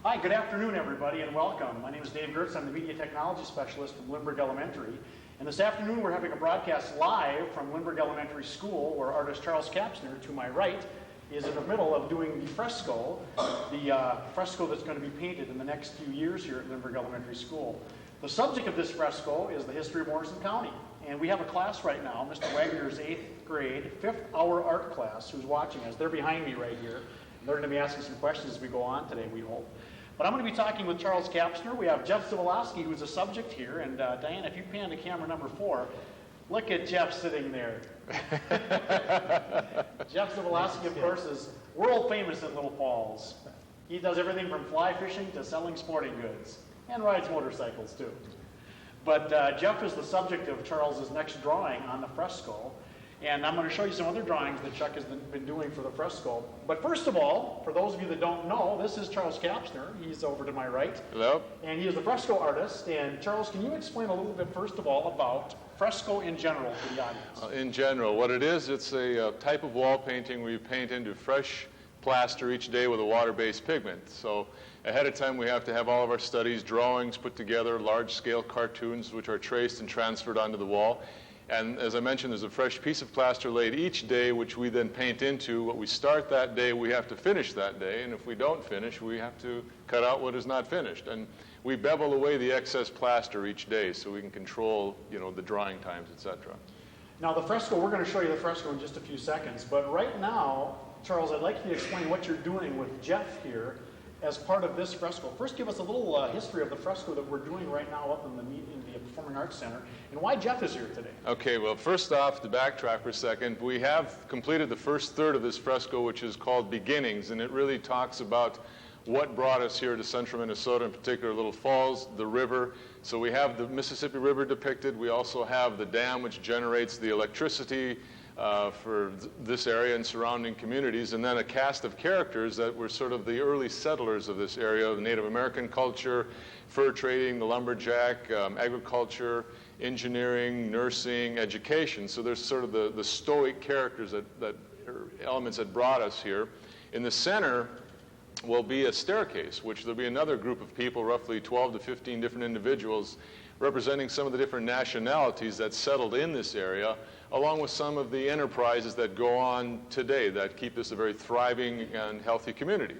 Hi, good afternoon, everybody, and welcome. My name is Dave Gertz. I'm the Media Technology Specialist from Lindbergh Elementary. And this afternoon, we're having a broadcast live from Lindbergh Elementary School, where artist Charles Kapsner, to my right, is in the middle of doing the fresco that's going to be painted in the next few years here at Lindbergh Elementary School. The subject of this fresco is the history of Morrison County. And we have a class right now, Mr. Wagner's 8th grade, 5th hour art class, who's watching us. They're behind me right here. And they're going to be asking some questions as we go on today, we hope. But I'm going to be talking with Charles Kapsner. We have Jeff Zavalowski, who's a subject here. And Diane, if you pan to camera number 4, look at Jeff sitting there. Jeff Zavalowski, of course, is world famous at Little Falls. He does everything from fly fishing to selling sporting goods, and rides motorcycles too. But Jeff is the subject of Charles's next drawing on the fresco. And I'm going to show you some other drawings that Chuck has been doing for the fresco. But first of all, for those of you that don't know, this is Charles Kapsner. He's over to my right. Hello. And he is the fresco artist. And Charles, can you explain a little bit, first of all, about fresco in general to the audience? In general, what it is, it's a type of wall painting where you paint into fresh plaster each day with a water-based pigment. So ahead of time, we have to have all of our studies, drawings put together, large-scale cartoons which are traced and transferred onto the wall. And as I mentioned, there's a fresh piece of plaster laid each day, which we then paint into. What we start that day, we have to finish that day. And if we don't finish, we have to cut out what is not finished. And we bevel away the excess plaster each day so we can control, the drying times, etc. Now, the fresco, we're going to show you the fresco in just a few seconds. But right now, Charles, I'd like you to explain what you're doing with Jeff here as part of this fresco. First, give us a little history of the fresco that we're doing right now up in the Performing Arts Center, and why Jeff is here today. Okay, well, first off, to backtrack for a second, we have completed the first third of this fresco, which is called Beginnings, and it really talks about what brought us here to central Minnesota, in particular Little Falls, the river. So we have the Mississippi River depicted. We also have the dam, which generates the electricity for this area and surrounding communities, and then a cast of characters that were sort of the early settlers of this area, the Native American culture, fur trading, the lumberjack, agriculture, engineering, nursing, education. So there's sort of the stoic characters that elements that brought us here. In the center will be a staircase, which there'll be another group of people, roughly 12 to 15 different individuals, representing some of the different nationalities that settled in this area, along with some of the enterprises that go on today that keep this a very thriving and healthy community.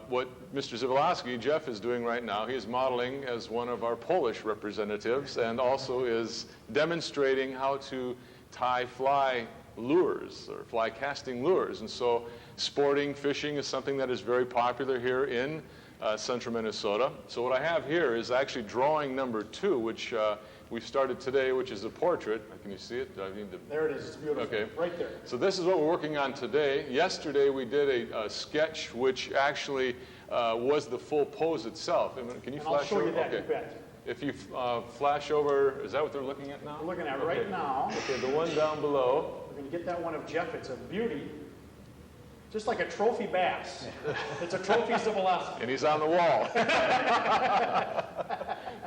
What Mr. Zavalowski, Jeff, is doing right now, he is modeling as one of our Polish representatives and also is demonstrating how to tie fly lures or fly casting lures. And so sporting, fishing is something that is very popular here in central Minnesota. So what I have here is actually drawing number 2, which we've started today, which is a portrait. Can you see it? There it is. It's beautiful. Okay. Right there. So this is what we're working on today. Yesterday we did a sketch which actually was the full pose itself. Can you flash I'll show over? you that, Okay. you bet. If you flash over, is that what they're looking at now? We're looking at right now. Okay, the one down below. We're going to get that one of Jeff. It's a beauty. Just like a trophy bass. It's a trophy Zavalowski. And he's on the wall.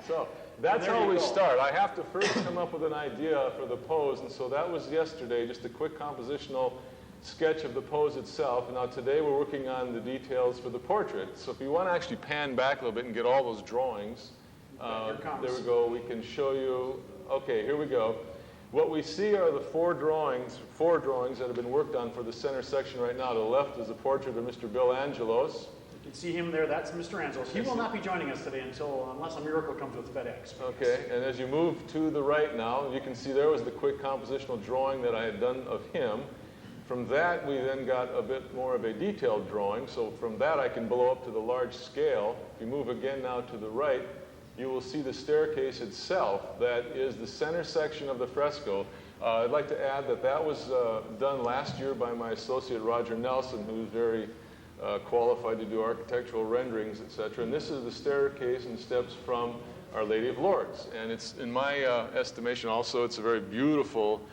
So that's how we start. I have to first come up with an idea for the pose, and so that was yesterday, just a quick compositional sketch of the pose itself. And now today we're working on the details for the portrait. So if you want to actually pan back a little bit and get all those drawings, there we go. We can show you. Okay, here we go. What we see are the four drawings that have been worked on for the center section right now. To the left is a portrait of Mr. Bill Angelos. You can see him there. That's Mr. Angelos. He will not be joining us today unless a miracle comes with FedEx. Okay, and as you move to the right now, you can see there was the quick compositional drawing that I had done of him. From that, we then got a bit more of a detailed drawing. So from that, I can blow up to the large scale. If you move again now to the right, you will see the staircase itself. That is the center section of the fresco. I'd like to add that was done last year by my associate Roger Nelson, who's very qualified to do architectural renderings, etc. And this is the staircase and steps from Our Lady of Lourdes. And it's, in my estimation also, it's a very beautiful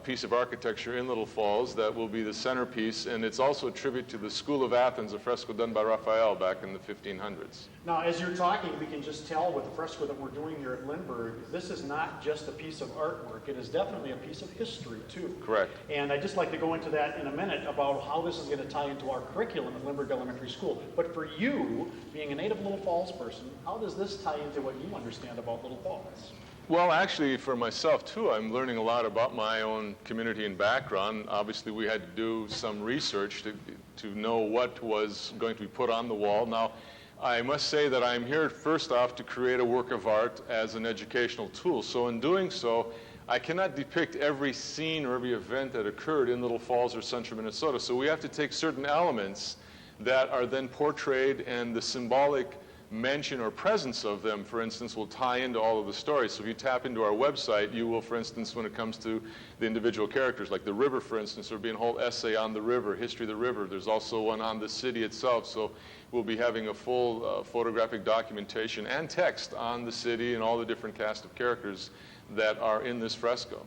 piece of architecture in Little Falls that will be the centerpiece, and it's also a tribute to the School of Athens, a fresco done by Raphael back in the 1500s. Now, as you're talking, we can just tell with the fresco that we're doing here at Lindbergh, this is not just a piece of artwork. It is definitely a piece of history, too. Correct. And I'd just like to go into that in a minute about how this is going to tie into our curriculum at Lindbergh Elementary School. But for you, being a native Little Falls person, how does this tie into what you understand about Little Falls? Well, actually, for myself, too, I'm learning a lot about my own community and background. Obviously, we had to do some research to know what was going to be put on the wall. Now, I must say that I'm here, first off, to create a work of art as an educational tool. So in doing so, I cannot depict every scene or every event that occurred in Little Falls or central Minnesota. So we have to take certain elements that are then portrayed, and the symbolic mention or presence of them, for instance, will tie into all of the stories. So if you tap into our website, you will, for instance, when it comes to the individual characters, like the river, for instance, there'll be a whole essay on the river, history of the river. There's also one on the city itself. So we'll be having a full photographic documentation and text on the city and all the different cast of characters that are in this fresco.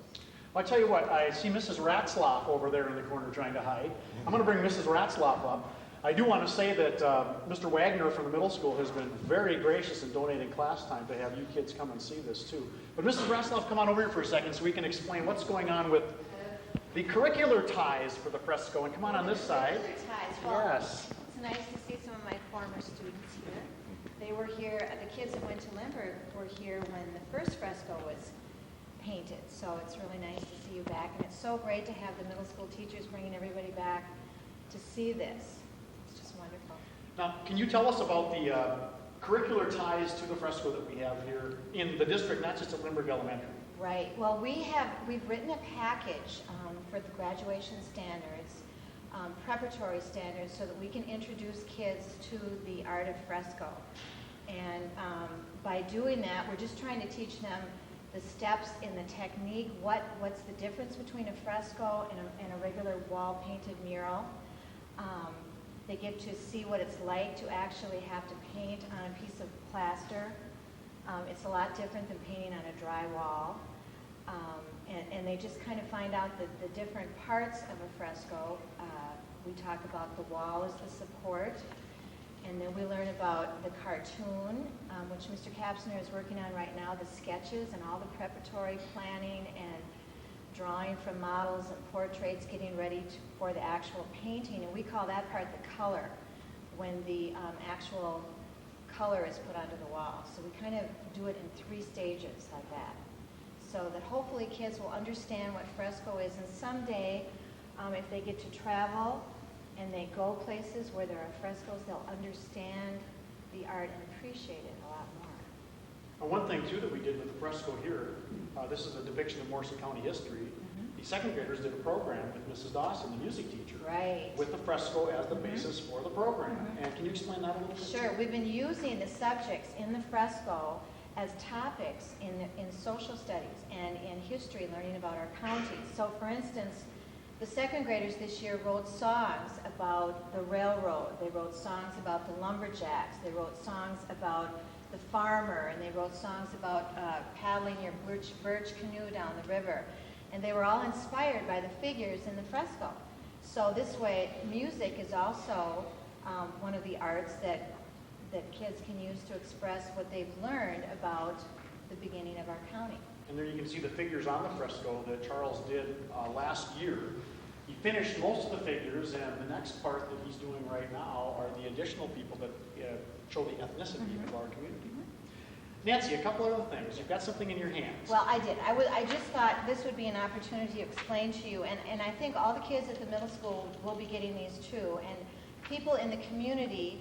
Well, I tell you what, I see Mrs. Ratzloff over there in the corner trying to hide. I'm going to bring Mrs. Ratzloff up. I do want to say that Mr. Wagner from the middle school has been very gracious in donating class time to have you kids come and see this too. But Mrs. Ratzloff, come on over here for a second so we can explain what's going on with the curricular ties for the fresco. And come on this side. Ties. Well, Yes. It's nice to see some of my former students here. They were here, the kids that went to Lindbergh were here when the first fresco was painted. So it's really nice to see you back. And it's so great to have the middle school teachers bringing everybody back to see this. Wonderful. Now, can you tell us about the curricular ties to the fresco that we have here in the district, not just at Lindbergh Elementary? Right. Well, we've written a package for the graduation standards, preparatory standards, so that we can introduce kids to the art of fresco. And by doing that, we're just trying to teach them the steps in the technique, what's the difference between a fresco and a regular wall-painted mural. They get to see what it's like to actually have to paint on a piece of plaster. It's a lot different than painting on a drywall. And they just kind of find out the different parts of a fresco. We talk about the wall as the support. And then we learn about the cartoon, which Mr. Kapsner is working on right now, the sketches and all the preparatory planning and drawing from models and portraits, getting ready for the actual painting, and we call that part the color, when the actual color is put onto the wall. So we kind of do it in 3 stages like that, so that hopefully kids will understand what fresco is, and someday, if they get to travel and they go places where there are frescoes, they'll understand the art and appreciate it a lot more. One thing, too, that we did with the fresco here, this is a depiction of Morrison County history. The second graders did a program with Mrs. Dawson, the music teacher, Right. with the fresco as the basis for the program. And can you explain that a little bit? Sure. We've been using the subjects in the fresco as topics in social studies and in history, learning about our county. So, for instance, the second graders this year wrote songs about the railroad. They wrote songs about the lumberjacks. They wrote songs about the farmer, and they wrote songs about paddling your birch canoe down the river. And they were all inspired by the figures in the fresco. So this way, music is also one of the arts that kids can use to express what they've learned about the beginning of our county. And there you can see the figures on the fresco that Charles did last year. He finished most of the figures, and the next part that he's doing right now are the additional people that show the ethnicity of our community. Nancy, a couple other things. You've got something in your hands. Well, I did. I just thought this would be an opportunity to explain to you, and I think all the kids at the middle school will be getting these too, and people in the community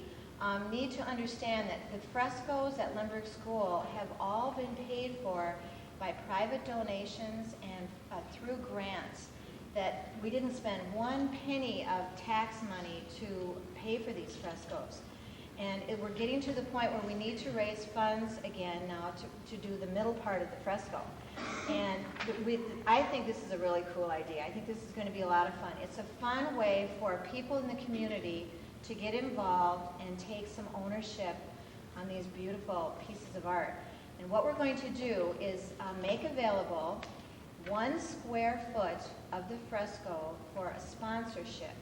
need to understand that the frescoes at Lindbergh School have all been paid for by private donations and through grants, that we didn't spend 1 penny of tax money to pay for these frescoes. And we're getting to the point where we need to raise funds again now to do the middle part of the fresco. And I think this is a really cool idea. I think this is going to be a lot of fun. It's a fun way for people in the community to get involved and take some ownership on these beautiful pieces of art. And what we're going to do is make available 1 square foot of the fresco for a sponsorship.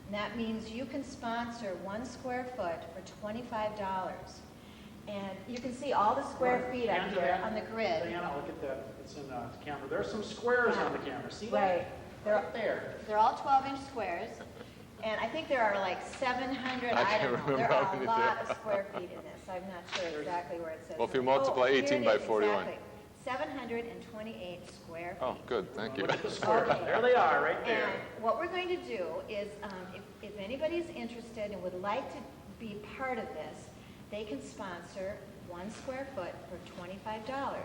And that means you can sponsor 1 square foot for $25. And you can see all the square feet up here on the grid. Diana, look at that. It's in the camera. There's some squares on the camera. See that? Right. Right there. They're all 12-inch squares. And I think there are like 700, I don't know. There are a lot of square feet in this. I'm not sure exactly where it says. Well, if you multiply 18 by 41. Exactly. 728 square feet. Oh, good, thank you. Look at the squares. Okay. There they are, right there. And what we're going to do is, if anybody's interested and would like to be part of this, they can sponsor 1 square foot for $25.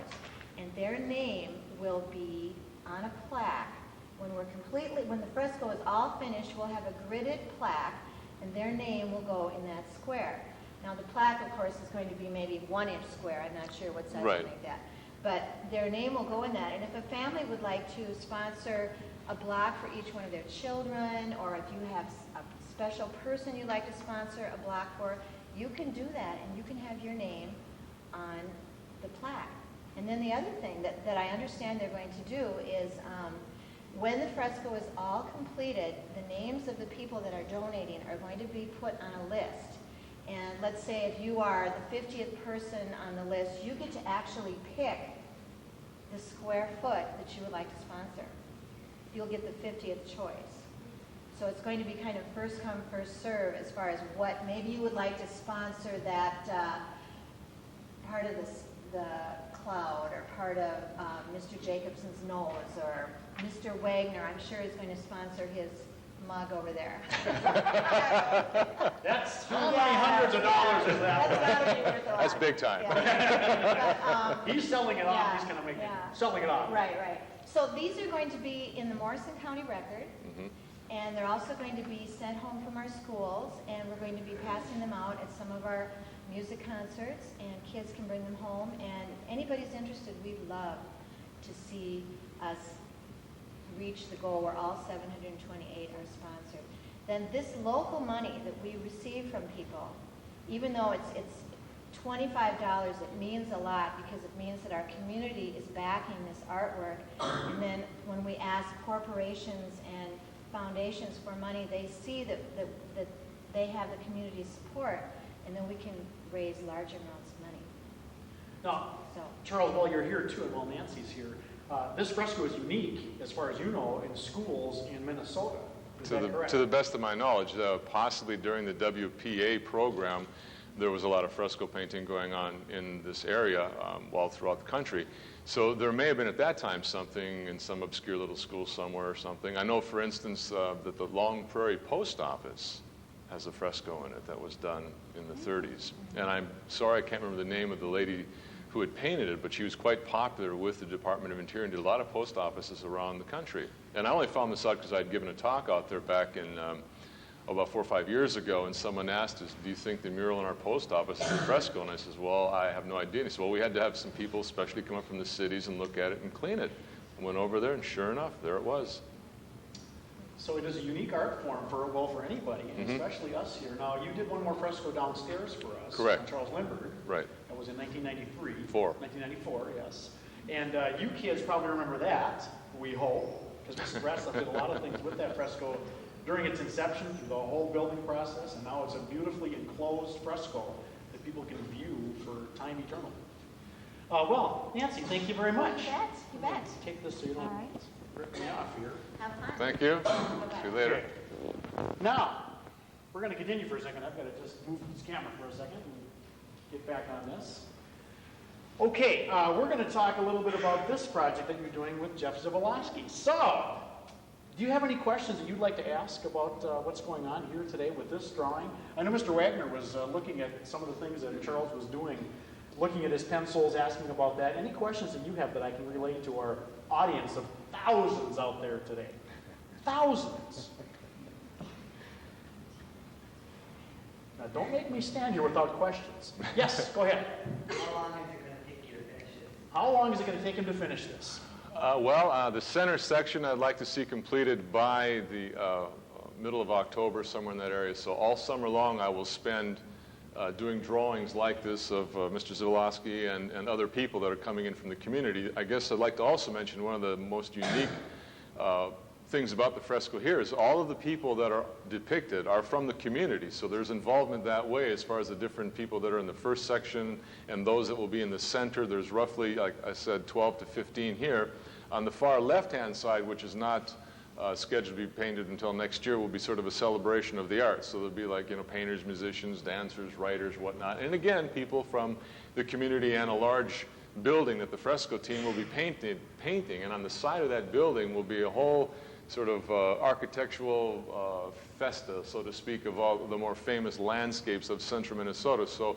And their name will be on a plaque. When the fresco is all finished, we'll have a gridded plaque, and their name will go in that square. Now, the plaque, of course, is going to be maybe 1 inch square. I'm not sure what size Right. to make that. But their name will go in that. And if a family would like to sponsor a block for each one of their children, or if you have a special person you'd like to sponsor a block for, you can do that, and you can have your name on the plaque. And then the other thing that I understand they're going to do is, when the fresco is all completed, the names of the people that are donating are going to be put on a list. And let's say if you are the 50th person on the list, you get to actually pick the square foot that you would like to sponsor. You'll get the 50th choice. So it's going to be kind of first come, first serve as far as what, maybe you would like to sponsor that part of the cloud, or part of Mr. Jacobson's nose, or Mr. Wagner, I'm sure, is going to sponsor his mug over there. That's how many hundreds of dollars is that? That's gotta be worth a lot. That's big time. Yeah. But, He's selling it off. yeah, He's going to make it. yeah. Selling it off. Right, right. So these are going to be in the Morrison County Record, and they're also going to be sent home from our schools, and we're going to be passing them out at some of our music concerts, and kids can bring them home. And anybody's interested, we'd love to see us reach the goal where all 728 are sponsored. Then this local money that we receive from people, even though it's $25, it means a lot, because it means that our community is backing this artwork. And then when we ask corporations and foundations for money, they see that they have the community's support, and then we can raise large amounts of money. Now, So, Charles, while you're here too, and while Nancy's here, this fresco is unique, as far as you know, in schools in Minnesota. Is that correct? To the best of my knowledge, possibly during the WPA program, there was a lot of fresco painting going on in this area, all throughout the country. So there may have been at that time something in some obscure little school somewhere or something. I know, for instance, that the Long Prairie Post Office has a fresco in it that was done in the 30s. And I'm sorry I can't remember the name of the lady who had painted it, but she was quite popular with the Department of Interior and did a lot of post offices around the country. And I only found this out because I'd given a talk out there back in about 4 or 5 years ago, and someone asked us, do you think the mural in our post office is a fresco? And I says, well, I have no idea. And he said, well, we had to have some people especially come up from the cities and look at it and clean it. I went over there, and sure enough, there it was. So it is a unique art form for anybody, and especially us here. Now, you did one more fresco downstairs for us. Correct. On Charles Lindbergh. Right. That was in 1993. 1994, yes. And you kids probably remember that, we hope, because Mrs. Bradshaw did a lot of things with that fresco during its inception through the whole building process, and now it's a beautifully enclosed fresco that people can view for time eternal. Well, Nancy, thank you very much. you bet. Take this so you don't All right. rip me off here. Have fun. Thank you. Bye-bye. See you later. Okay. Now, we're going to continue for a second. I've got to just move this camera for a second and get back on this. Okay, we're going to talk a little bit about this project that you're doing with Jeff Zavalowski. So, do you have any questions that you'd like to ask about what's going on here today with this drawing? I know Mr. Wagner was looking at some of the things that Charles was doing, looking at his pencils, asking about that. Any questions that you have that I can relate to our audience of thousands out there today? Thousands. Now, don't make me stand here without questions. Yes, go ahead. How long is it going to take you to finish it? How long is it going to take him to finish this? The center section I'd like to see completed by the middle of October, somewhere in that area. So all summer long I will spend doing drawings like this of Mr. Zawalowski and other people that are coming in from the community. I guess I'd like to also mention one of the most unique things about the fresco here is all of the people that are depicted are from the community. So there's involvement that way as far as the different people that are in the first section and those that will be in the center. There's roughly, like I said, 12 to 15 here. On the far left-hand side, which is not scheduled to be painted until next year, will be sort of a celebration of the arts. So there'll be like, painters, musicians, dancers, writers, whatnot. And again, people from the community and a large building that the fresco team will be painting. And on the side of that building will be a whole sort of architectural festa, so to speak, of all the more famous landscapes of central Minnesota. So,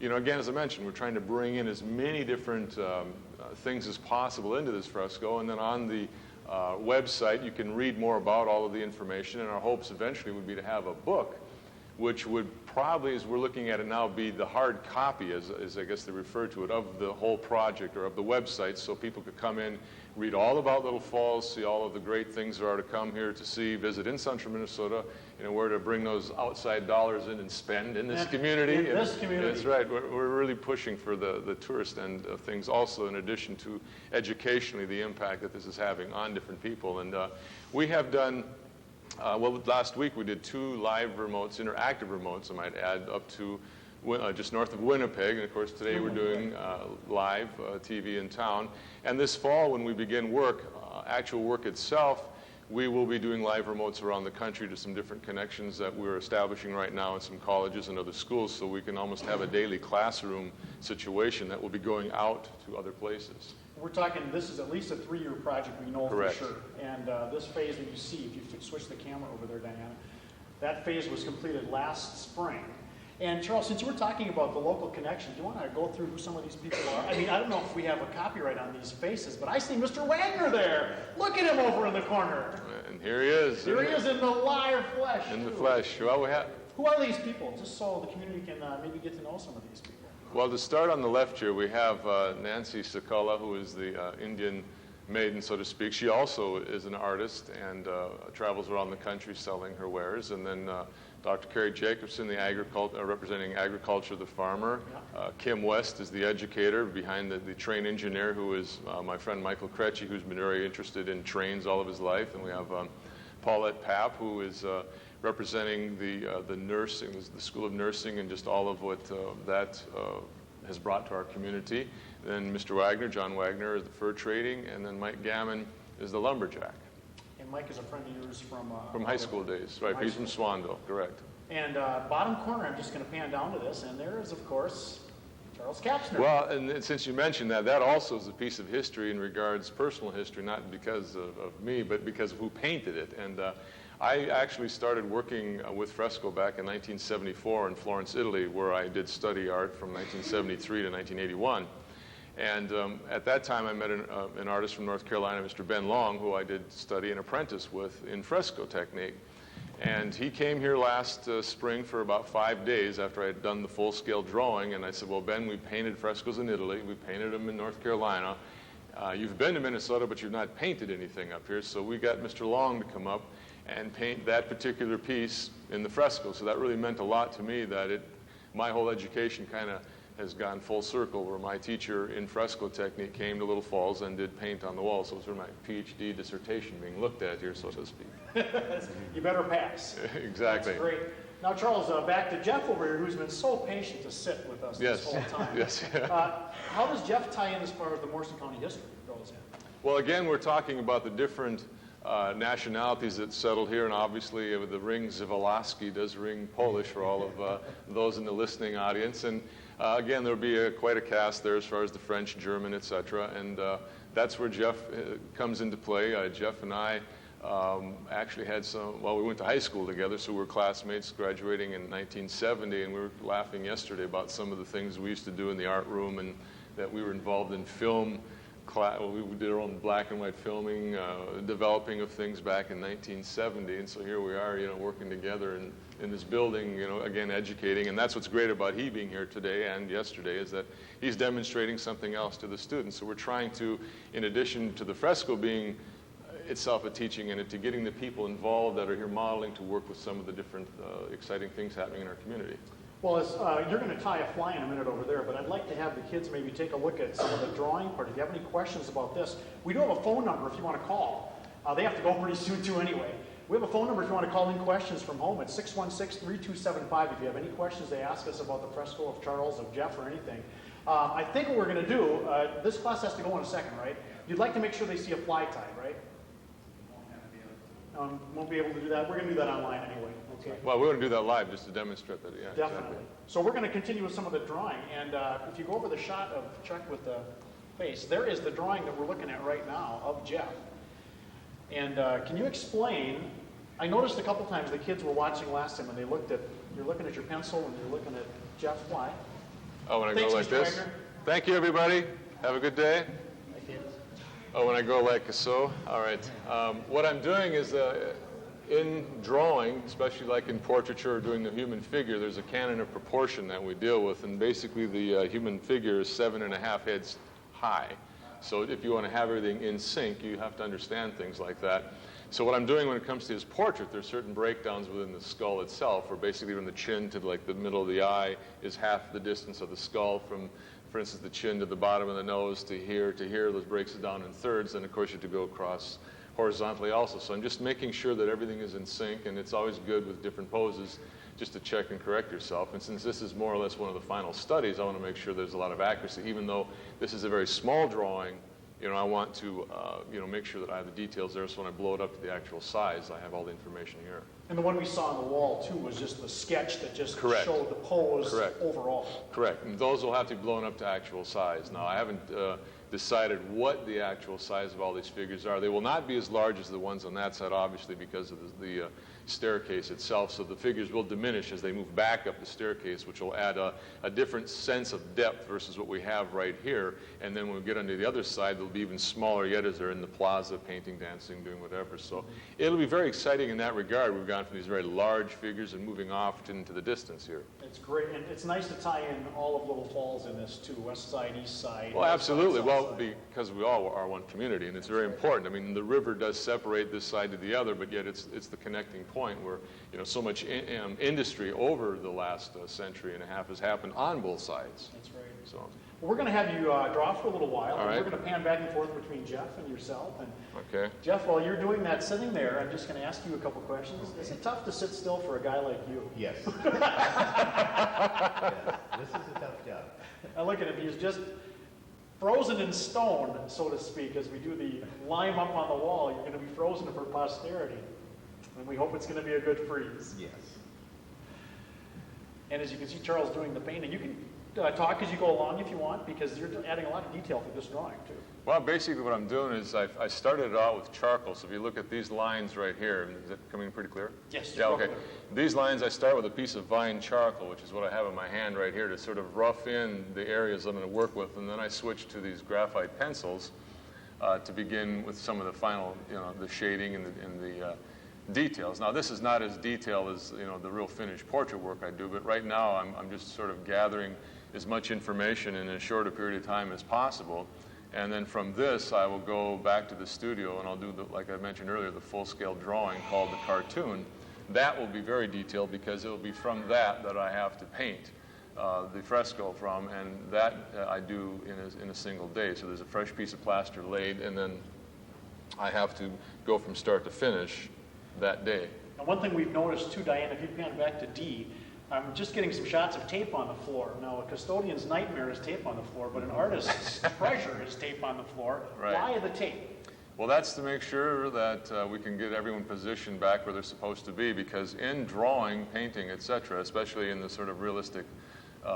again, as I mentioned, we're trying to bring in as many different things as possible into this fresco. And then on the website, you can read more about all of the information. And our hopes eventually would be to have a book, which would probably, as we're looking at it now, be the hard copy, as I guess they refer to it, of the whole project or of the website, so people could come in, read all about Little Falls, see all of the great things there are to come here to see, visit in central Minnesota, where to bring those outside dollars in and spend in this community. In this community. That's right. We're really pushing for the tourist end of things also, in addition to educationally the impact that this is having on different people. And we have done last week we did 2 live remotes, interactive remotes, I might add, up to just north of Winnipeg. And of course, today we're doing live TV in town. And this fall, when we begin work, actual work itself, we will be doing live remotes around the country to some different connections that we're establishing right now in some colleges and other schools, so we can almost have a daily classroom situation that will be going out to other places. We're talking, this is at least a 3-year project, we know Correct. for sure. And this phase that you see, if you switch the camera over there, Diana, that phase was completed last spring. And Charles, since you were talking about the local connection, do you want to go through who some of these people are? I mean, I don't know if we have a copyright on these faces, but I see Mr. Wagner there. Look at him over in the corner. And here he is. Here he is in the live flesh. In the too. flesh. Well, we have. Who are these people? Just so the community can maybe get to know some of these people. Well, to start on the left here, we have Nancy Sakala, who is the Indian maiden, so to speak. She also is an artist and travels around the country selling her wares. And then Dr. Carrie Jacobson, representing agriculture, the farmer. Kim West is the educator behind the train engineer, who is my friend Michael Kretschy, who's been very interested in trains all of his life. And we have Paulette Papp, who is representing the nursing, the School of Nursing, and just all of what that has brought to our community. Then Mr. Wagner, John Wagner, is the fur trading, and then Mike Gammon is the lumberjack. And Mike is a friend of yours from high school days, right? He's from Swandale, correct. And bottom corner, I'm just going to pan down to this, and there is, of course, Charles Kapsner. Well, and since you mentioned that, that also is a piece of history in regards, personal history, not because of me, but because of who painted it. And I actually started working with Fresco back in 1974 in Florence, Italy, where I did study art from 1973 to 1981. And at that time, I met an artist from North Carolina, Mr. Ben Long, who I did study and apprentice with in fresco technique. And he came here last spring for about 5 days after I had done the full-scale drawing. And I said, well, Ben, we painted frescoes in Italy. We painted them in North Carolina. You've been to Minnesota, but you've not painted anything up here. So we got Mr. Long to come up and paint that particular piece in the fresco. So that really meant a lot to me, that my whole education kind of has gone full circle, where my teacher in fresco technique came to Little Falls and did paint on the walls. So it was sort of my PhD dissertation being looked at here, so to speak. You better pass. Exactly. That's great. Now, Charles, back to Jeff over here, who's been so patient to sit with us this whole time. Yes. How does Jeff tie in as far as the Morrison County history goes in? Well, again, we're talking about the different nationalities that settled here, and obviously the ring Zawalowski does ring Polish for all of those in the listening audience. And again, there'll be quite a cast there as far as the French, German, etc. And that's where Jeff comes into play. Jeff and I actually had we went to high school together, so we were classmates graduating in 1970, and we were laughing yesterday about some of the things we used to do in the art room, and that we were involved in film. We did our own black and white filming, developing of things back in 1970, and so here we are, working together in this building, again, educating. And that's what's great about he being here today and yesterday, is that he's demonstrating something else to the students. So we're trying to, in addition to the fresco being itself a teaching and to getting the people involved that are here modeling, to work with some of the different exciting things happening in our community. Well, you're going to tie a fly in a minute over there, but I'd like to have the kids maybe take a look at some of the drawing part. If you have any questions about this, we do have a phone number if you want to call. They have to go pretty soon too anyway. We have a phone number if you want to call in questions from home. It's 616-3275 if you have any questions to ask us about the Fresco of Charles, of Jeff, or anything. I think what we're going to do, this class has to go in a second, right? You'd like to make sure they see a fly tie, right? Won't be able to do that. We're going to do that online anyway. Okay. Well, we're going to do that live just to demonstrate that. Yeah, Definitely. exactly. So we're going to continue with some of the drawing. And if you go over the shot of Chuck with the face, there is the drawing that we're looking at right now of Jeff. And can you explain, I noticed a couple times the kids were watching last time and you're looking at your pencil and you're looking at Jeff. Why? Oh, when I Thanks, go like Mr. this? Wagner. Thank you, everybody. Have a good day. Oh, when I go like so? All right. What I'm doing is in drawing, especially like in portraiture or doing the human figure, there's a canon of proportion that we deal with. And basically the human figure is 7.5 heads high. So if you want to have everything in sync, you have to understand things like that. So what I'm doing when it comes to his portrait, there's certain breakdowns within the skull itself, where basically from the chin to like the middle of the eye is half the distance of the skull from, for instance, the chin to the bottom of the nose to here, those breaks it down in thirds, and of course you have to go across horizontally also. So I'm just making sure that everything is in sync, and it's always good with different poses just to check and correct yourself. And since this is more or less one of the final studies, I want to make sure there's a lot of accuracy. Even though this is a very small drawing, I want to make sure that I have the details there, so when I blow it up to the actual size, I have all the information here. And the one we saw on the wall, too, was just the sketch that just Correct. showed the pose Correct. overall. Correct. And those will have to be blown up to actual size. Now, I haven't decided what the actual size of all these figures are. They will not be as large as the ones on that side, obviously, because of the staircase itself. So the figures will diminish as they move back up the staircase, which will add a different sense of depth versus what we have right here. And then when we get onto the other side, they'll be even smaller yet as they're in the plaza, painting, dancing, doing whatever. So it'll be very exciting in that regard. We've gone from these very large figures and moving off into the distance here. It's great, and it's nice to tie in all of Little Falls in this, too, west side, east side. Well, absolutely. South Well, side. because we all are one community, and it's very important. I mean, the river does separate this side to the other, but yet it's the connecting point where so much industry over the last century and a half has happened on both sides. That's right. So, Well, we're going to have you draw for a little while, All and right. we're going to pan back and forth between Jeff and yourself. And okay. Jeff, while you're doing that sitting there, I'm just going to ask you a couple questions. Is it tough to sit still for a guy like you? Yes. Yes. This is a tough job. I look at him, he's just frozen in stone, so to speak. As we do the lime up on the wall, you're going to be frozen for posterity. And we hope it's going to be a good freeze. Yes. And as you can see Charles doing the painting, you can talk as you go along if you want, because you're adding a lot of detail to this drawing, too. Well, basically what I'm doing is I started it out with charcoal. So if you look at these lines right here, is it coming pretty clear? Yes. Yeah, okay. These lines, I start with a piece of vine charcoal, which is what I have in my hand right here to sort of rough in the areas I'm going to work with. And then I switch to these graphite pencils to begin with some of the final, the shading and the details. Now, this is not as detailed as, the real finished portrait work I do, but right now I'm just sort of gathering as much information in as short a period of time as possible. And then from this, I will go back to the studio and I'll do, like I mentioned earlier, the full-scale drawing called the cartoon. That will be very detailed because it will be from that I have to paint the fresco from, and that I do in a single day. So there's a fresh piece of plaster laid, and then I have to go from start to finish that day. And one thing we've noticed too, Diane, if you pan back to D, I'm just getting some shots of tape on the floor. Now, a custodian's nightmare is tape on the floor, but an artist's treasure is tape on the floor. Right. Why the tape? Well, that's to make sure that we can get everyone positioned back where they're supposed to be, because in drawing, painting, etc., especially in the sort of realistic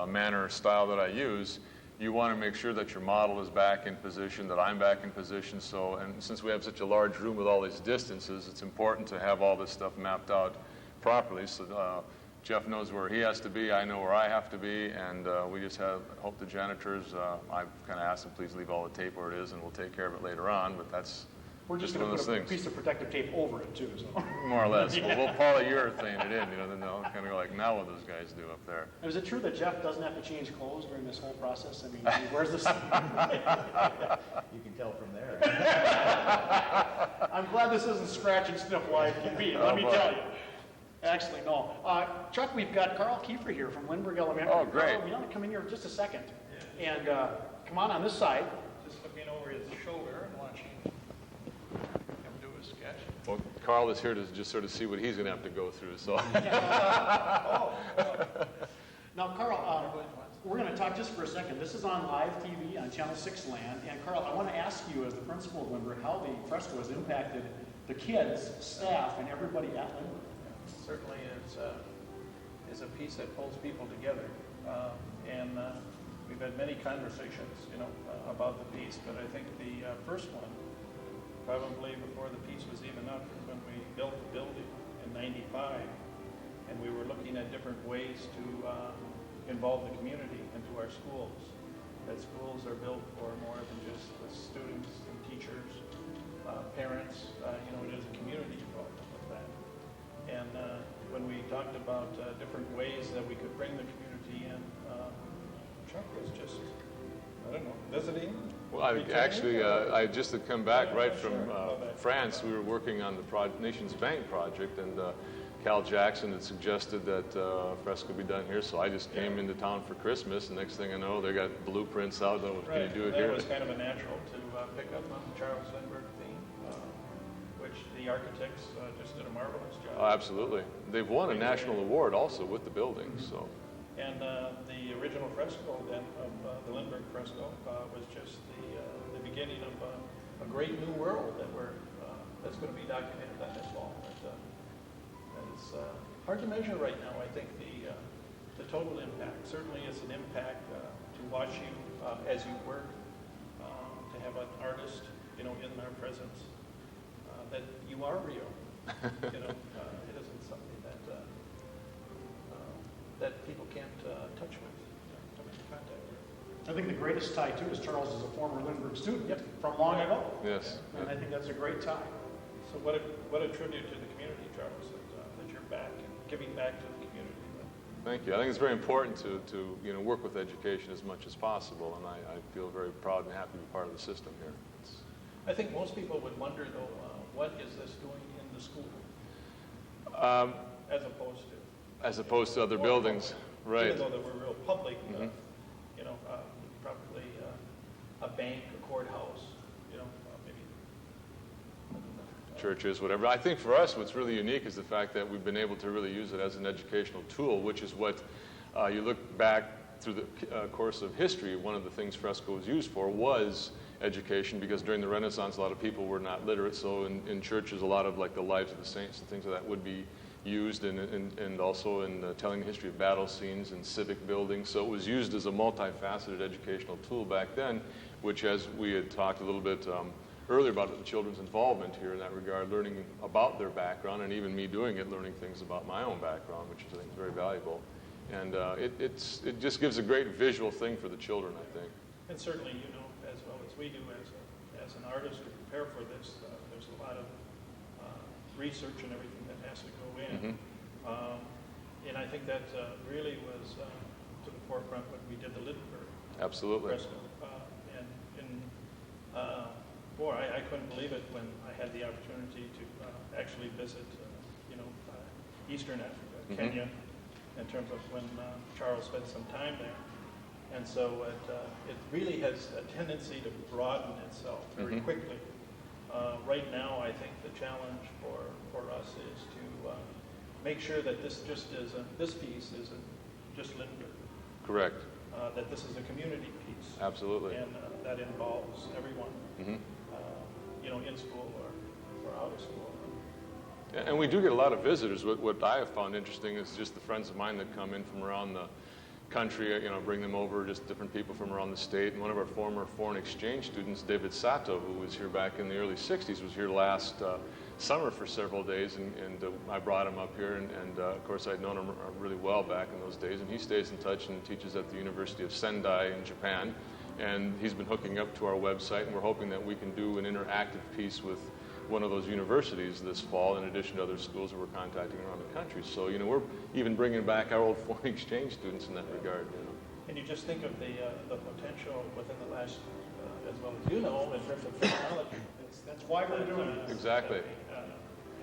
manner or style that I use, you want to make sure that your model is back in position, that I'm back in position. So, and since we have such a large room with all these distances, it's important to have all this stuff mapped out properly. So Jeff knows where he has to be, I know where I have to be, and we just hope the janitors, I've kind of asked them, please leave all the tape where it is, and we'll take care of it later on, but that's We're just one going of to those put a things. piece of protective tape over it too. So. More or less. We'll polyurethane it in, then they'll kind of go like, now what those guys do up there. Is it true that Jeff doesn't have to change clothes during this whole process? I mean, he wears this. You can tell from there. I'm glad this isn't scratch and sniff live TV, let me boy. tell you. Actually, no. Chuck, we've got Carl Kiefer here from Lindbergh Elementary. Oh, great. Carl, you want to come in here just a second? And come on this side. Just looking over his shoulder and watching him do his sketch. Well, Carl is here to just sort of see what he's going to have to go through, so. Now, Carl, we're going to talk just for a second. This is on live TV on Channel 6 Land. And Carl, I want to ask you, as the principal of Lindbergh, how the Fresco has impacted the kids, staff, and everybody at Lindbergh. Certainly is a piece that pulls people together. And we've had many conversations, about the piece, but I think the first one, probably before the piece was even up, was when we built the building in '95, and we were looking at different ways to involve the community into our schools. That schools are built for more than just the students and teachers, parents. It is a community involvement with that. And when we talked about different ways that we could bring the community in, Chuck was just, I don't know, visiting. Well, I just had come back right from France. We were working on the Nations Bank project, and Cal Jackson had suggested that Fresco be done here, so I just came into town for Christmas, and next thing I know, they got blueprints out. Can you do it here? It was kind of a natural to pick up on the Charles Lindbergh theme, which the architects just did a marvelous job. Oh, absolutely. They've won a national award also with the building, so. And the original fresco then of the Lindbergh fresco was just the beginning of a great new world that's going to be documented on this wall. It's hard to measure right now. I think the total impact certainly is an impact to watch you as you work, to have an artist, in our presence, that you are real. It isn't something that people can't touch with, come into contact with. I think the greatest tie, too, is Charles is a former Lindbergh student from long ago. Yes. And I think that's a great tie. So what a tribute to the community, Charles, that you're back and giving back to the community. Thank you. I think it's very important to work with education as much as possible, and I feel very proud and happy to be part of the system here. I think most people would wonder, though, what is this doing in the school as opposed to other buildings, right? Even though that we're real public, probably a bank, a courthouse, maybe churches, whatever. I think for us, what's really unique is the fact that we've been able to really use it as an educational tool, which is what you look back through the course of history. One of the things Fresco was used for was education, because during the Renaissance, a lot of people were not literate. So in churches, a lot of like the lives of the saints and things like that would be used, and also in telling the history of battle scenes and civic buildings. So it was used as a multifaceted educational tool back then, which, as we had talked a little bit earlier about the children's involvement here in that regard, learning about their background, and even me doing it, learning things about my own background, which I think is very valuable. And it just gives a great visual thing for the children, I think. And certainly, as well as we do as an artist to prepare for this, there's a lot of research and everything that has to go in. And I think that really was to the forefront when we did the Lindbergh fresco. Boy, I couldn't believe it when I had the opportunity to actually visit, Eastern Africa, Kenya, in terms of when Charles spent some time there. And so it really has a tendency to broaden itself very quickly. Right now, I think the challenge for us is to make sure that this piece isn't just Lindbergh. Correct. That this is a community piece. Absolutely. And that involves everyone, in school or out of school. And we do get a lot of visitors. What I have found interesting is just the friends of mine that come in from around the country, bring them over, just different people from around the state. And one of our former foreign exchange students, David Sato, who was here back in the early 60s, was here last summer for several days, and I brought him up here, and of course I'd known him really well back in those days, and he stays in touch and teaches at the University of Sendai in Japan, and he's been hooking up to our website, and we're hoping that we can do an interactive piece with one of those universities this fall, in addition to other schools that we're contacting around the country. So, we're even bringing back our old foreign exchange students in that regard. And you just think of the potential within the last, as well as in terms of technology. That's why we're doing it. Exactly.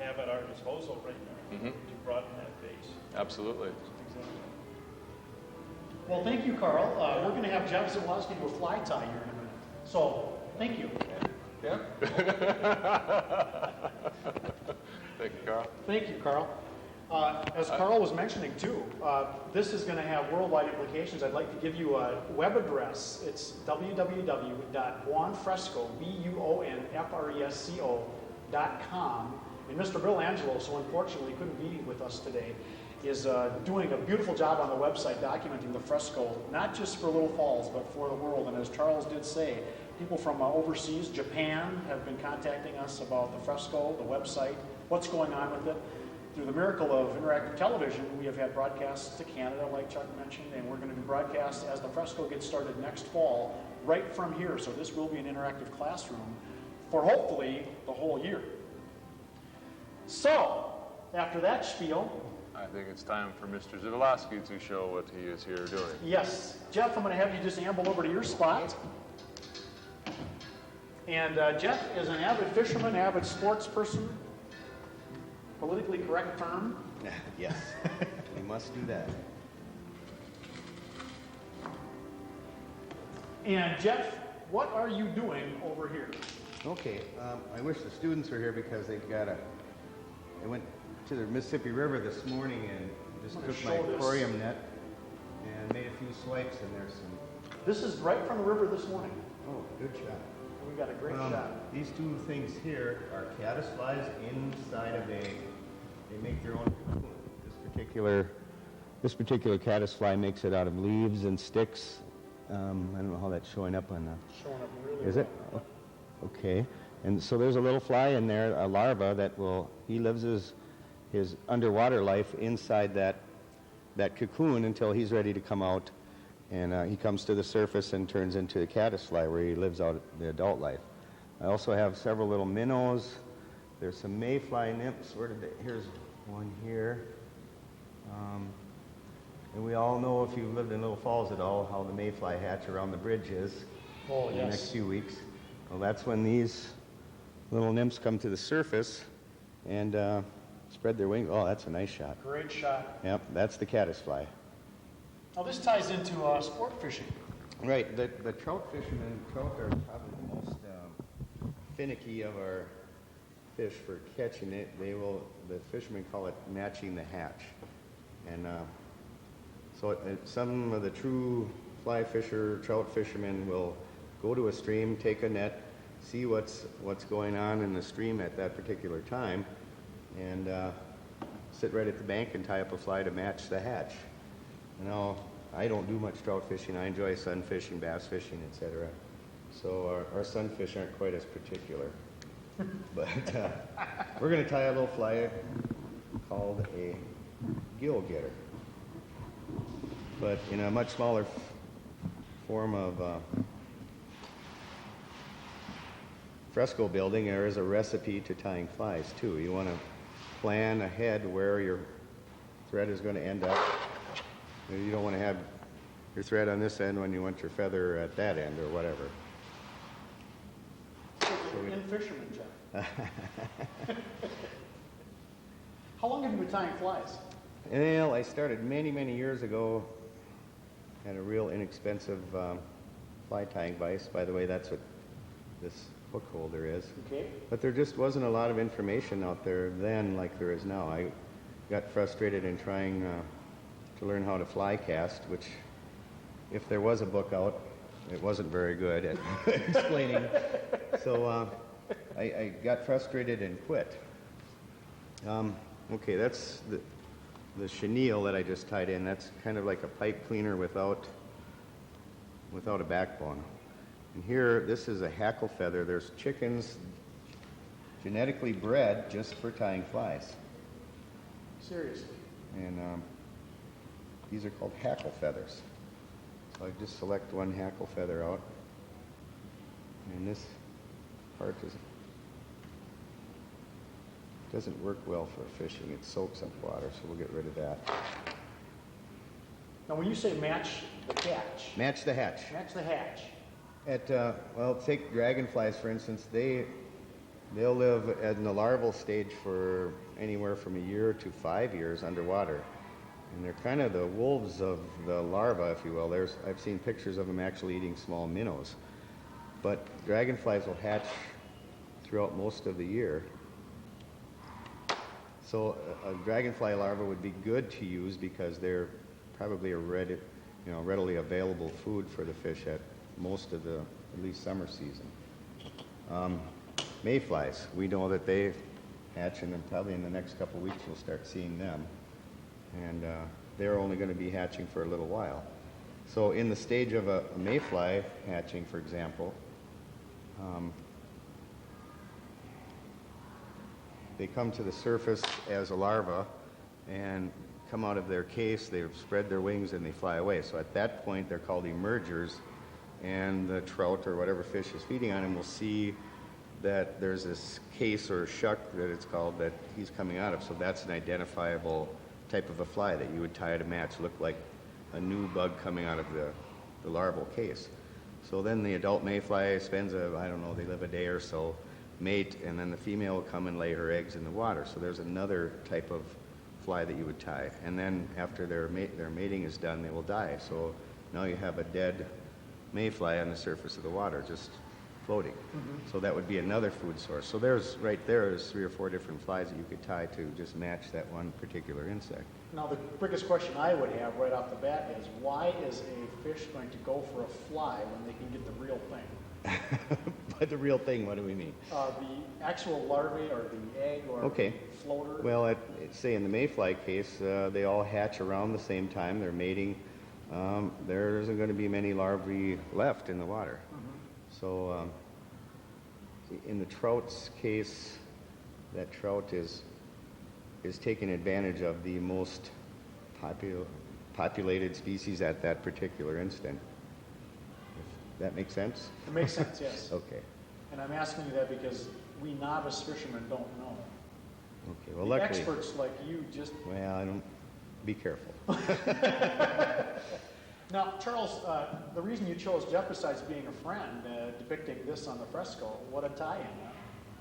have at our disposal right now to broaden that base. Absolutely. Well, thank you, Carl. We're going to have Jeff Zawadzki do a fly tie here in a minute. So, thank you. Yeah. Thank you, Carl. Thank you, Carl. As Carl was mentioning too, this is going to have worldwide implications. I'd like to give you a web address. It's www.buonfresco.com. And Mr. Bill Angelo, so unfortunately couldn't be with us today, is doing a beautiful job on the website documenting the fresco, not just for Little Falls, but for the world. And as Charles did say, people from overseas, Japan, have been contacting us about the fresco, the website, what's going on with it. Through the miracle of interactive television, we have had broadcasts to Canada, like Chuck mentioned, and we're going to do broadcasts as the fresco gets started next fall, right from here. So this will be an interactive classroom for hopefully the whole year. So, after that spiel, I think it's time for Mr. Zawadzki to show what he is here doing. yes, Jeff, I'm going to have you just amble over to your spot. And Jeff is an avid fisherman, avid sports person, politically correct term. Yes, we must do that. And Jeff, what are you doing over here? Okay, I wish the students were here because they went to the Mississippi River this morning and just took my aquarium net and made a few swipes, and there's some... This is right from the river this morning. Oh, good shot. We got a great shot. These two things here are caddisflies inside of they make their own cocoon. This particular caddisfly makes it out of leaves and sticks. I don't know how that's showing up on the... Showing up really Is it? well. Oh, okay. And so there's a little fly in there, a larva, he lives his underwater life inside that cocoon until he's ready to come out. And he comes to the surface and turns into a caddisfly where he lives out the adult life. I also have several little minnows. There's some mayfly nymphs. Here's one here. And we all know, if you've lived in Little Falls at all, how the mayfly hatch around the bridges Oh, in the yes. next few weeks. Well, that's when these little nymphs come to the surface and spread their wings. Oh, that's a nice shot. Great shot. Yep, that's the caddisfly. Now this ties into sport fishing. Right, the trout fishermen, trout are probably the most finicky of our fish for catching it. The fishermen call it matching the hatch. And some of the true fly fisher, trout fishermen will go to a stream, take a net, see what's going on in the stream at that particular time, and sit right at the bank and tie up a fly to match the hatch. Now, I don't do much trout fishing. I enjoy sunfishing, bass fishing, etc. So our sunfish aren't quite as particular. But we're going to tie a little fly called a gill getter, but in a much smaller form of fresco building. There is a recipe to tying flies too. You want to plan ahead where your thread is going to end up. You don't want to have your thread on this end when you want your feather at that end or whatever. In fisherman, Jeff. How long have you been tying flies? Well, I started many, many years ago. Had a real inexpensive fly tying vise. By the way, that's what this hook holder is. Okay. But there just wasn't a lot of information out there then like there is now. I got frustrated in trying to learn how to fly cast, which, if there was a book out, it wasn't very good at explaining. So I got frustrated and quit. Okay, that's the chenille that I just tied in. That's kind of like a pipe cleaner without a backbone. And here, this is a hackle feather. There's chickens genetically bred just for tying flies. Seriously. And these are called hackle feathers. So I just select one hackle feather out. And this part doesn't work well for fishing. It soaks up water, so we'll get rid of that. Now when you say match the catch, Match the hatch. match the hatch. Well, take dragonflies, for instance. They They'll live in the larval stage for anywhere from a year to 5 years underwater. And they're kind of the wolves of the larva, if you will. I've seen pictures of them actually eating small minnows. But dragonflies will hatch throughout most of the year. So a dragonfly larva would be good to use because they're probably a readily available food for the fish at most of the, at least summer season. Mayflies, we know that they hatch, and then probably in the next couple of weeks you'll start seeing them. And they're only going to be hatching for a little while. So in the stage of a mayfly hatching, for example, they come to the surface as a larva and come out of their case, they spread their wings and they fly away. So at that point they're called emergers, and the trout or whatever fish is feeding on him will see that there's this case or shuck that it's called that he's coming out of. So that's an identifiable type of a fly that you would tie at a match, look like a new bug coming out of the larval case. So then the adult mayfly spends they live a day or so, mate, and then the female will come and lay her eggs in the water. So there's another type of fly that you would tie. And then after their mating is done, they will die. So now you have a dead mayfly on the surface of the water, just floating. Mm-hmm. So that would be another food source. So there's 3 or 4 different flies that you could tie to just match that one particular insect. Now, the biggest question I would have right off the bat is, why is a fish going to go for a fly when they can get the real thing? By the real thing, what do we mean? The actual larvae or the egg or floater? Well, say in the mayfly case, they all hatch around the same time. They're mating. There isn't going to be many larvae left in the water. Mm-hmm. So in the trout's case, that trout is taking advantage of the most populated species at that particular instant. If that makes sense? It makes sense, yes. Okay. And I'm asking you that because we novice fishermen don't know. Okay, well, the luckily, experts like you just... Well, I don't... Be careful. Now, Charles, the reason you chose Jeff, besides being a friend, depicting this on the fresco, what a tie-in.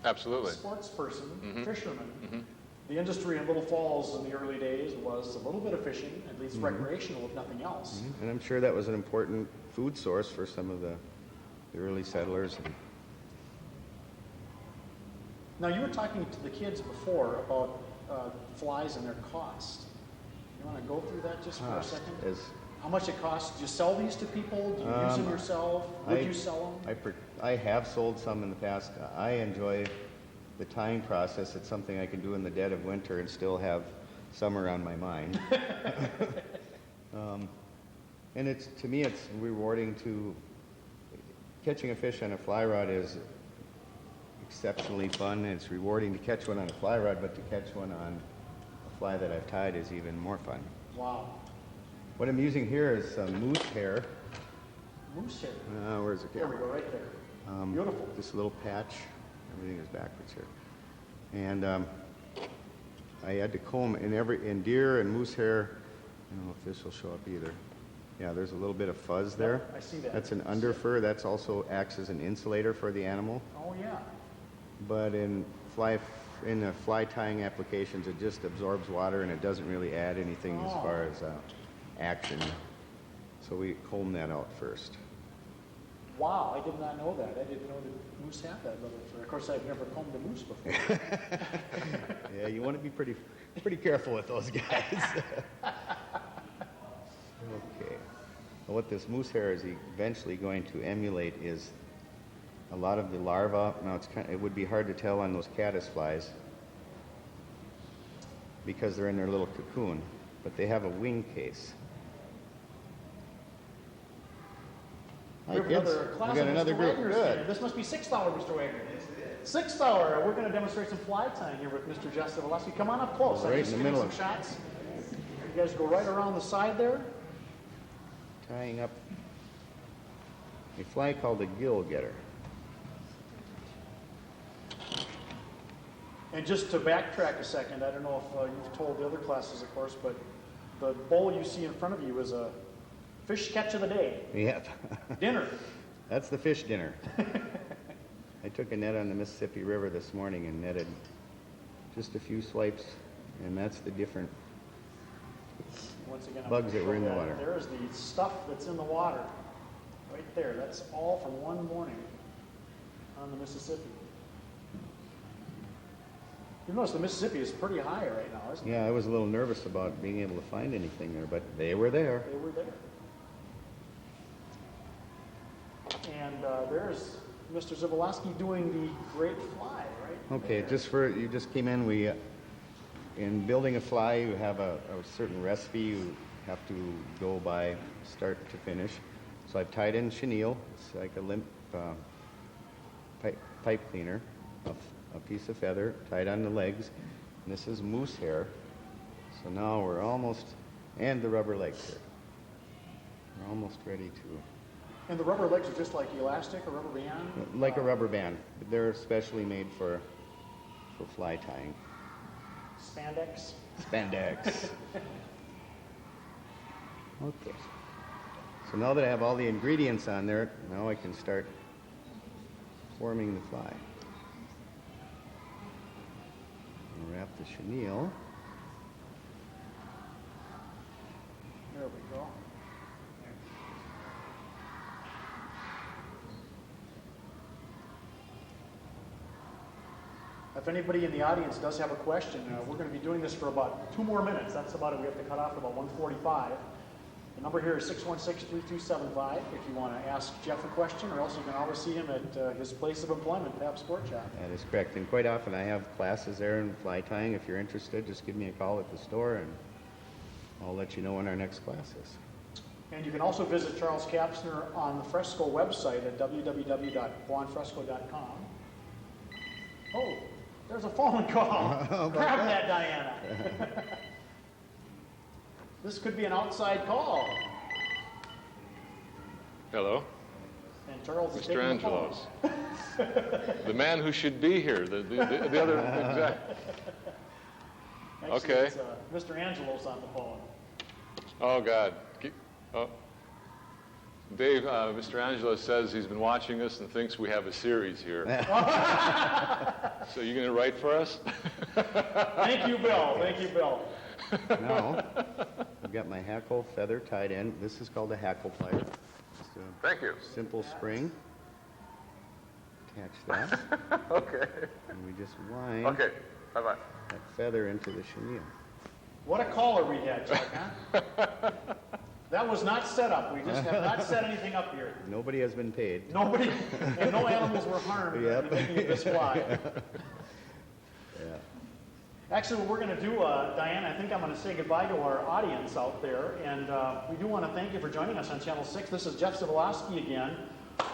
Absolutely. Sports person, fisherman. Mm-hmm. The industry in Little Falls in the early days was a little bit of fishing, at least recreational, if nothing else. Mm-hmm. And I'm sure that was an important food source for some of the early settlers. Now, you were talking to the kids before about flies and their cost. You want to go through that just for a second? How much it costs? Do you sell these to people? Do you use them yourself? Would you sell them? I have sold some in the past. I enjoy the tying process. It's something I can do in the dead of winter and still have summer on my mind. And to me, it's rewarding catching a fish on a fly rod is exceptionally fun. It's rewarding to catch one on a fly rod, but to catch one on a fly that I've tied is even more fun. Wow. What I'm using here is some moose hair. Moose hair? Where's it? There we go, right there. Beautiful. This little patch. Everything is backwards here. And I had to comb in deer and moose hair. I don't know if this will show up either. Yeah, there's a little bit of fuzz there. I see that. That's an underfur. That's also acts as an insulator for the animal. Oh, yeah. But in the fly tying applications, it just absorbs water and it doesn't really add anything as far as action. So we comb that out first. Wow, I did not know that. I didn't know that moose have that little fur. Of course, I've never combed a moose before. Yeah, you want to be pretty careful with those guys. Okay. Well, what this moose hair is eventually going to emulate is a lot of the larvae. Now, it would be hard to tell on those caddis flies because they're in their little cocoon, but they have a wing case. We have another class of Mr. Wagner's here. This must be 6th hour, Mr. Wagner. Yes, it is. 6th hour. We're going to demonstrate some fly tying here with Mr. Jeff Civaleski. Come on up close. Right in the middle some shots. You guys go right around the side there. Tying up a fly called a gill getter. And just to backtrack a second, I don't know if you've told the other classes, of course, but the bowl you see in front of you is a fish catch of the day. Yep. Dinner. That's the fish dinner. I took a net on the Mississippi River this morning and netted just a few swipes, and that's the different Once again, I'm bugs gonna that were show in the that. water. There's the stuff that's in the water, right there. That's all from one morning on the Mississippi. You notice the Mississippi is pretty high right now, isn't it? Yeah, I was a little nervous about being able to find anything there, but they were there. They were there. And there's Mr. Zabolowski doing the great fly, right? Okay, there. you just came in, in building a fly, you have a certain recipe you have to go by start to finish. So I've tied in chenille, it's like a limp pipe cleaner, a piece of feather, tied on the legs, and this is moose hair. So now we're almost, and the rubber legs here. We're almost ready to, And the rubber legs are just like elastic or rubber band? like a rubber band. They're specially made for fly tying. Spandex? Spandex. Okay. So now that I have all the ingredients on there, now I can start forming the fly. And wrap the chenille. There we go. If anybody in the audience does have a question, we're going to be doing this for about 2 more minutes. That's about it. We have to cut off at about 1:45. The number here is 616-3275 if you want to ask Jeff a question, or else you can always see him at his place of employment, Pap Sport Shop. That is correct. And quite often I have classes there in fly tying. If you're interested, just give me a call at the store and I'll let you know when our next class is. And you can also visit Charles Kapsner on the Fresco website at www.juanfresco.com. Oh, there's a phone call. Grab that, Diana. This could be an outside call. Hello, And Charles is Mr. taking the phone. Angelos. The man who should be here, the other exact. Actually, Okay. It's, Mr. Angelos on the phone. Oh, God. Oh. Dave, Mr. Angelo says he's been watching us and thinks we have a series here. So you going to write for us? Thank you, Bill. Thank you, Bill. Now, I've got my hackle feather tied in. This is called a hackle plier. Just a Thank you. simple spring. Attach that. Okay. And we just wind Okay. Bye-bye. that feather into the chenille. What a caller we had, Chuck, huh? That was not set up. We just have not set anything up here. Nobody has been paid. Nobody, and no animals were harmed in Yep. the making of this fly. Yeah. Actually, what we're going to do, Diana, I think I'm going to say goodbye to our audience out there. And we do want to thank you for joining us on Channel 6. This is Jeff Zabolowski again,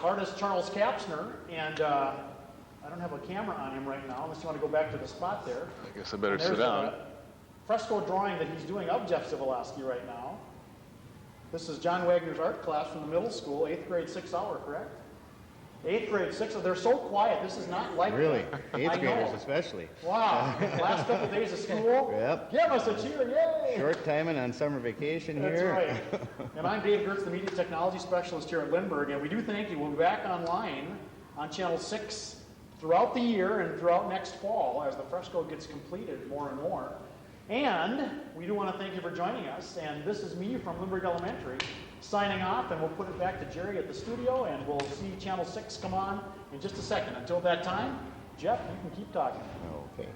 artist Charles Kapsner. And I don't have a camera on him right now, unless you want to go back to the spot there. I guess I better And there's sit down. the fresco drawing that he's doing of Jeff Zabolowski right now. This is John Wagner's art class from the middle school, 8th grade 6 hour, correct? 8th grade 6, they're so quiet, this is not like Really? I 8th graders know. especially. Wow, last couple of days of school. Yep. Give us a cheer, yay! Short timing on summer vacation That's here. right. And I'm Dave Gertz, the Media Technology Specialist here at Lindbergh, and we do thank you. We'll be back online on Channel 6 throughout the year and throughout next fall as the fresco gets completed more and more. And we do want to thank you for joining us, and this is me from Lindbergh Elementary signing off, and we'll put it back to Jerry at the studio, and we'll see Channel 6 come on in just a second. Until that time, Jeff, you can keep talking. Okay.